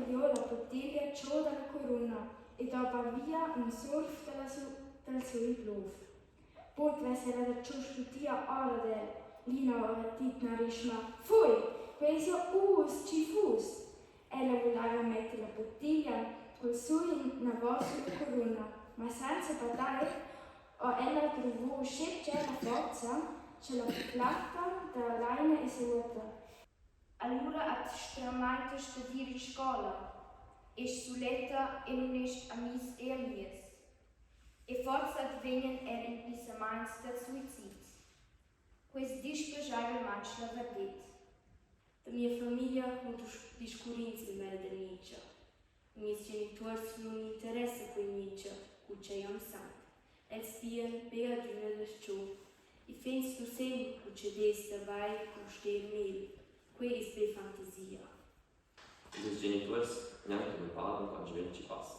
tagliò la bottiglia giù dalla corona e dopo via un surf dal suo bluff. Poi vesela da giù scutia ora del lino ora titna rishma. Fui, questo ci fus. Ella voleva mettere la bottiglia col suo in voce sulla corona, ma senza badare, o ella trovò scipce la forza, ce la platta da laina e suota. Allora ha stramato studiare in scuola, e suletta e non è amis e alies. E forse advenien in pensaments da suicid. Questo dispiaceva manch la verdade. La mia famiglia non discurinzi mel da Nietzsche. I miei genitori non interessano quei Nietzsche, cuccia io am sant. Els bien bea d'una das ciò. I fins tu sempre cuccia des dabei con stel mel. Quei is be fantasia. I genitori neanche mi parlano quando ci passa.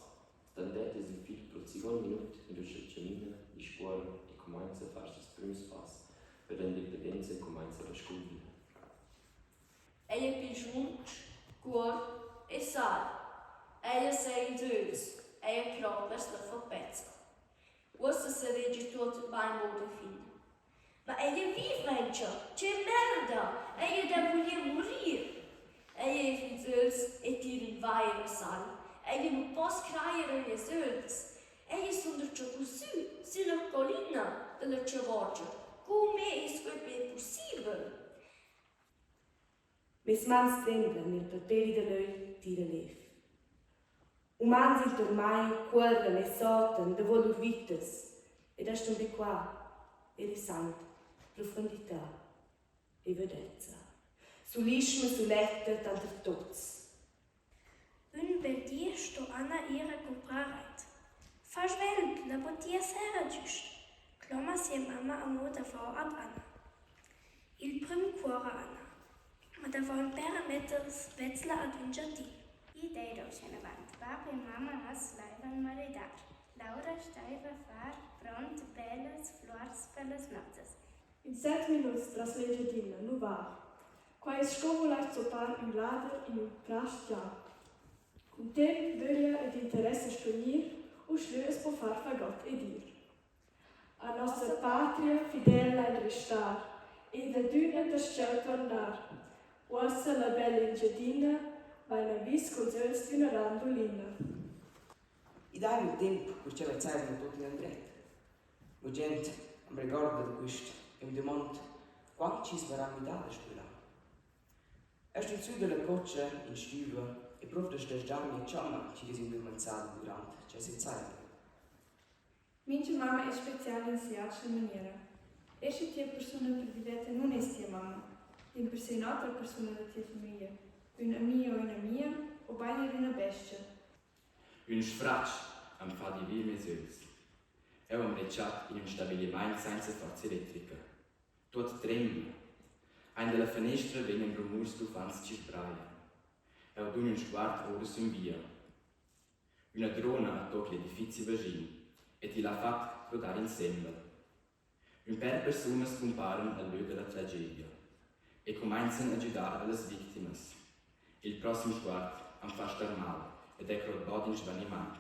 Standete il figlio per il secondo minuto in una ciamina di scuola e comincia a fare il primo passo per l'indipendenza e comincia a scoprire. Ella pigiunch, cuor e sal. Ella sei dös. Ella croppers la forpezza. Questo si vede tutto ben molto fine. Ma ella vive già, c'è merda. Ella deve morire. Ella è fidels e tira il vai e sal. Ella non può credere le sölz. Ella sono già così, sulla collina della Ciavorgia. Come è possibile? Mes mans tremblan nel paperi de l'œil tira lev. Umans il ormai corren e sotten de volur vites ed eston di qua e risant profondità e vedezza. Sulisme suletta tanter tots. Un bel dia sto Anna ihre compraret. Verschwelt, la bottiglia sera giust. Cloma si mamma a moda vor ad Anna. Il prim cuore Anna. Ma da von parameters Wetzler ad un giardino. I dei docene vant, papi e mamma has leivan maridar. Laura staiva far pront belas flores pelas notas. In 7 minutos tras la giardina, nu va. Qua è scovolat sopar un ladder in un prast già. Con temp, voglia ed interesse spegnir, o schlös può far fagot ed ir. A nostra patria fidela in restar, e da düna da scel tornar. Ossa la bella ingiardina, vai na vis con zels di una randolina. I dai il tempo per ce la servono tutti in andretta. La gente mi ricorda di questo e mi domanda quando ci sarà mi data spera. Erst in su della coccia in stuva e proprio da steggiarmi e ciamma ci disindumanzati durante questa zeit. Minha mamma è speciale in siace maniera. Esce tia persona prediletta non è tia mamma. In per se un'altra persona della tia famiglia. Una mia o bene una bestia. Un sfraccio am fa di via mesels. È un recciat in un stabilimento senza forza elettrica. Tot trembla. Ein della finestra vengono rumori stufanti ci sbraia. È un sguardo ora su via. Una drona tocca l'edificio vicino e ti l'ha fatto rodare insieme. Un paio di persone scomparano al luogo della tragedia e cominciano a aiutare le vittime. Il prossimo sguardo am fa star male ed è crobbato in svanimento.